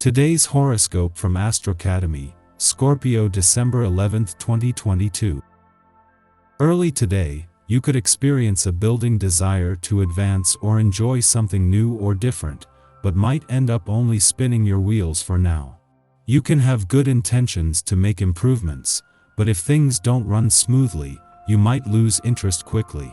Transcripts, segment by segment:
Today's horoscope from Astrocademy, Scorpio December 11, 2022. Early today, you could experience a building desire to advance or enjoy something new or different, but might end up only spinning your wheels for now. You can have good intentions to make improvements, but if things don't run smoothly, you might lose interest quickly.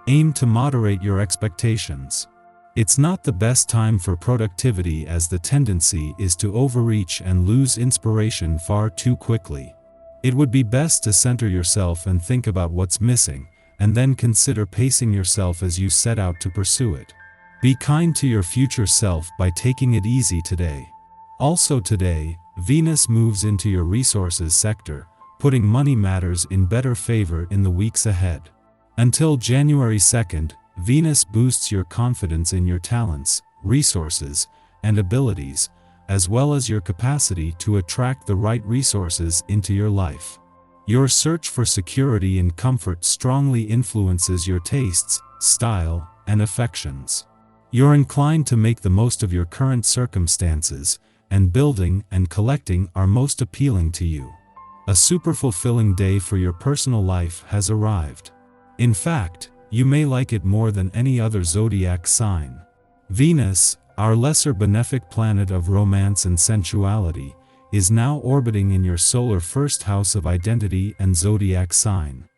Aim to moderate your expectations. It's not the best time for productivity, as the tendency is to overreach and lose inspiration far too quickly. It would be best to center yourself and think about what's missing, and then consider pacing yourself as you set out to pursue it. Be kind to your future self by taking it easy today. Also today, Venus moves into your resources sector, putting money matters in better favor in the weeks ahead. Until January 2nd, Venus boosts your confidence in your talents, resources, and abilities, as well as your capacity to attract the right resources into your life. Your search for security and comfort strongly influences your tastes, style, and affections. You're inclined to make the most of your current circumstances, and building and collecting are most appealing to you. A super fulfilling day for your personal life has arrived. In fact, you may like it more than any other zodiac sign. Venus, our lesser benefic planet of romance and sensuality, is now orbiting in your solar first house of identity and zodiac sign.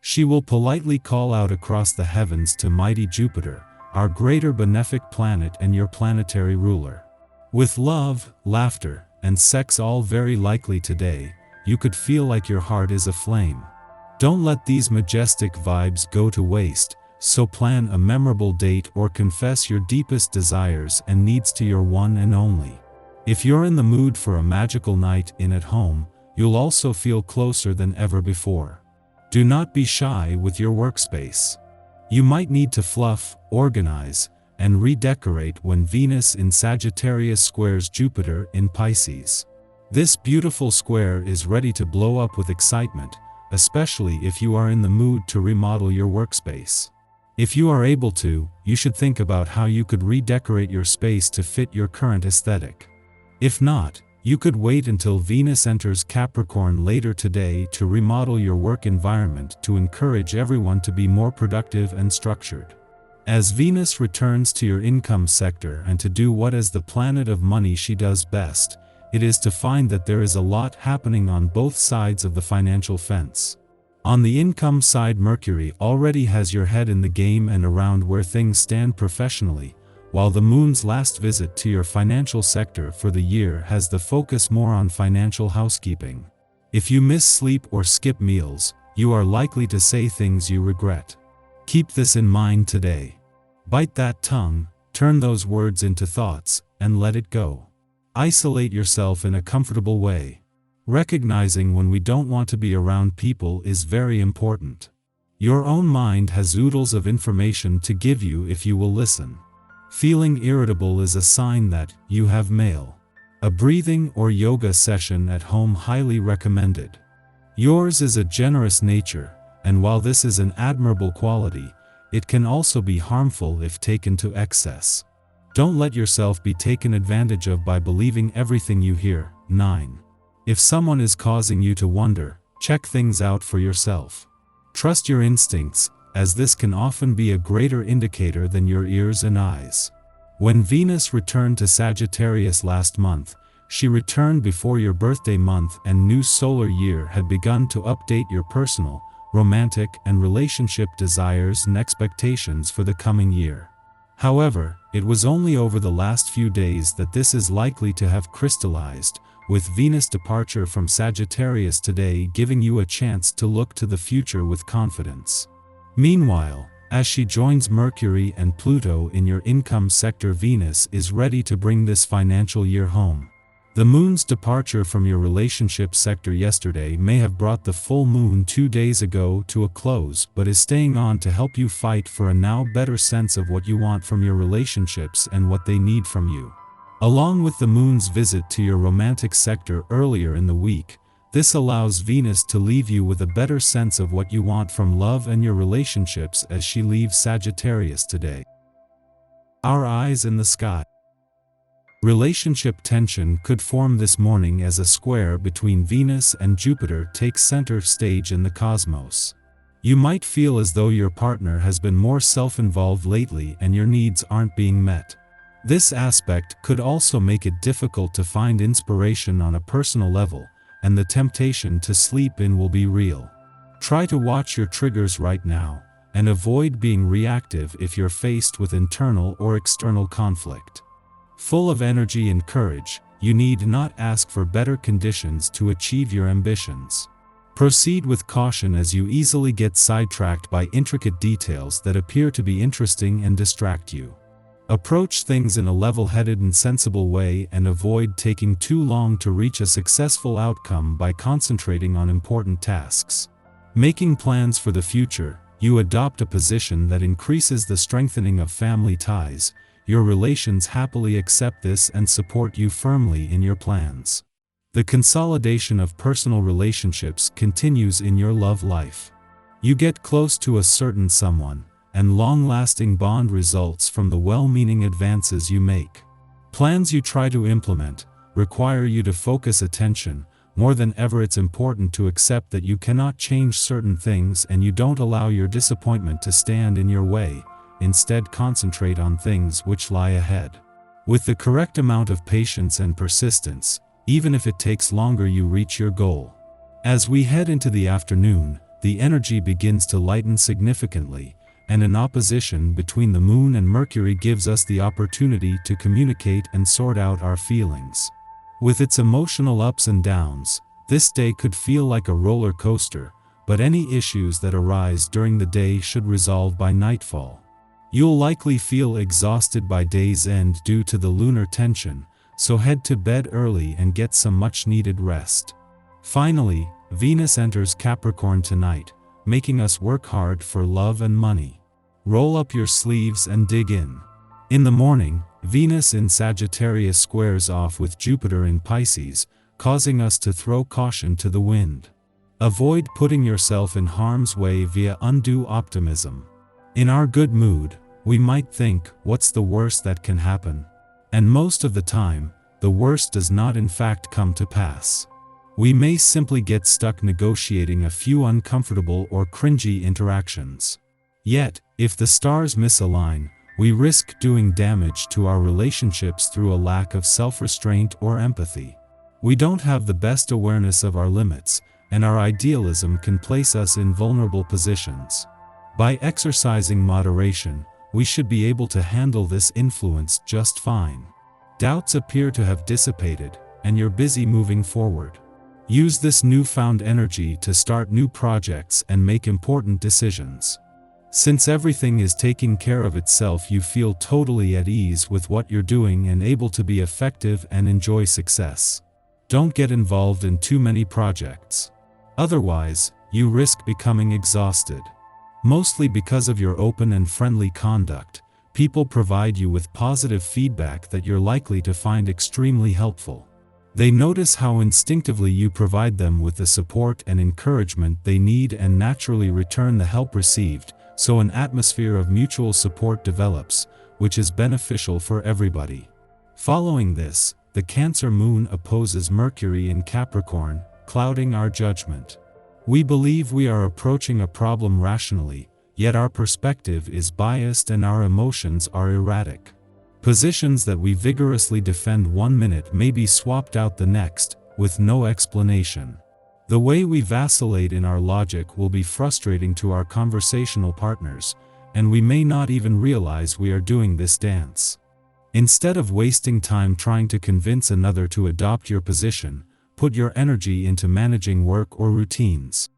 She will politely call out across the heavens to mighty Jupiter, our greater benefic planet and your planetary ruler. With love, laughter, and sex all very likely today, you could feel like your heart is aflame. Don't let these majestic vibes go to waste, so plan a memorable date or confess your deepest desires and needs to your one and only. If you're in the mood for a magical night in at home, you'll also feel closer than ever before. Do not be shy with your workspace. You might need to fluff, organize, and redecorate when Venus in Sagittarius squares Jupiter in Pisces. This beautiful square is ready to blow up with excitement, especially if you are in the mood to remodel your workspace. If you are able to, you should think about how you could redecorate your space to fit your current aesthetic. If not, you could wait until Venus enters Capricorn later today to remodel your work environment to encourage everyone to be more productive and structured. As Venus returns to your income sector and to do what as the planet of money she does best, it is to find that there is a lot happening on both sides of the financial fence. On the income side, Mercury already has your head in the game and around where things stand professionally, while the moon's last visit to your financial sector for the year has the focus more on financial housekeeping. If you miss sleep or skip meals, you are likely to say things you regret. Keep this in mind today. Bite that tongue, turn those words into thoughts, and let it go. Isolate yourself in a comfortable way. Recognizing when we don't want to be around people is very important. Your own mind has oodles of information to give you if you will listen. Feeling irritable is a sign that you have mail. A breathing or yoga session at home highly recommended. Yours is a generous nature, and while this is an admirable quality, it can also be harmful if taken to excess. Don't let yourself be taken advantage of by believing everything you hear. 9. If someone is causing you to wonder, check things out for yourself. Trust your instincts, as this can often be a greater indicator than your ears and eyes. When Venus returned to Sagittarius last month, she returned before your birthday month and new solar year had begun to update your personal, romantic, and relationship desires and expectations for the coming year. However, it was only over the last few days that this is likely to have crystallized, with Venus' departure from Sagittarius today giving you a chance to look to the future with confidence. Meanwhile, as she joins Mercury and Pluto in your income sector, Venus is ready to bring this financial year home. The moon's departure from your relationship sector yesterday may have brought the full moon 2 days ago to a close, but is staying on to help you fight for a now better sense of what you want from your relationships and what they need from you. Along with the moon's visit to your romantic sector earlier in the week, this allows Venus to leave you with a better sense of what you want from love and your relationships as she leaves Sagittarius today. Our eyes in the sky. Relationship tension could form this morning as a square between Venus and Jupiter takes center stage in the cosmos. You might feel as though your partner has been more self-involved lately and your needs aren't being met. This aspect could also make it difficult to find inspiration on a personal level, and the temptation to sleep in will be real. Try to watch your triggers right now, and avoid being reactive if you're faced with internal or external conflict. Full of energy and courage, you need not ask for better conditions to achieve your ambitions. Proceed with caution as you easily get sidetracked by intricate details that appear to be interesting and distract you. Approach things in a level-headed and sensible way and avoid taking too long to reach a successful outcome by concentrating on important tasks. Making plans for the future, you adopt a position that increases the strengthening of family ties. Your relations happily accept this and support you firmly in your plans. The consolidation of personal relationships continues in your love life. You get close to a certain someone, and long-lasting bond results from the well-meaning advances you make. Plans you try to implement require you to focus attention. More than ever, it's important to accept that you cannot change certain things and you don't allow your disappointment to stand in your way. Instead, concentrate on things which lie ahead. With the correct amount of patience and persistence, even if it takes longer, you reach your goal. As we head into the afternoon, the energy begins to lighten significantly, and an opposition between the Moon and Mercury gives us the opportunity to communicate and sort out our feelings. With its emotional ups and downs, this day could feel like a roller coaster, but any issues that arise during the day should resolve by nightfall. You'll likely feel exhausted by day's end due to the lunar tension, so head to bed early and get some much-needed rest. Finally, Venus enters Capricorn tonight, making us work hard for love and money. Roll up your sleeves and dig in. In the morning, Venus in Sagittarius squares off with Jupiter in Pisces, causing us to throw caution to the wind. Avoid putting yourself in harm's way via undue optimism. In our good mood, we might think, what's the worst that can happen? And most of the time, the worst does not in fact come to pass. We may simply get stuck negotiating a few uncomfortable or cringy interactions. Yet, if the stars misalign, we risk doing damage to our relationships through a lack of self-restraint or empathy. We don't have the best awareness of our limits, and our idealism can place us in vulnerable positions. By exercising moderation, we should be able to handle this influence just fine. Doubts appear to have dissipated, and you're busy moving forward. Use this newfound energy to start new projects and make important decisions. Since everything is taking care of itself, you feel totally at ease with what you're doing and able to be effective and enjoy success. Don't get involved in too many projects. Otherwise, you risk becoming exhausted. Mostly because of your open and friendly conduct, people provide you with positive feedback that you're likely to find extremely helpful. They notice how instinctively you provide them with the support and encouragement they need and naturally return the help received, so an atmosphere of mutual support develops, which is beneficial for everybody. Following this, the Cancer moon opposes Mercury in Capricorn, clouding our judgment. We believe we are approaching a problem rationally, yet our perspective is biased and our emotions are erratic. Positions that we vigorously defend one minute may be swapped out the next, with no explanation. The way we vacillate in our logic will be frustrating to our conversational partners, and we may not even realize we are doing this dance. Instead of wasting time trying to convince another to adopt your position, put your energy into managing work or routines.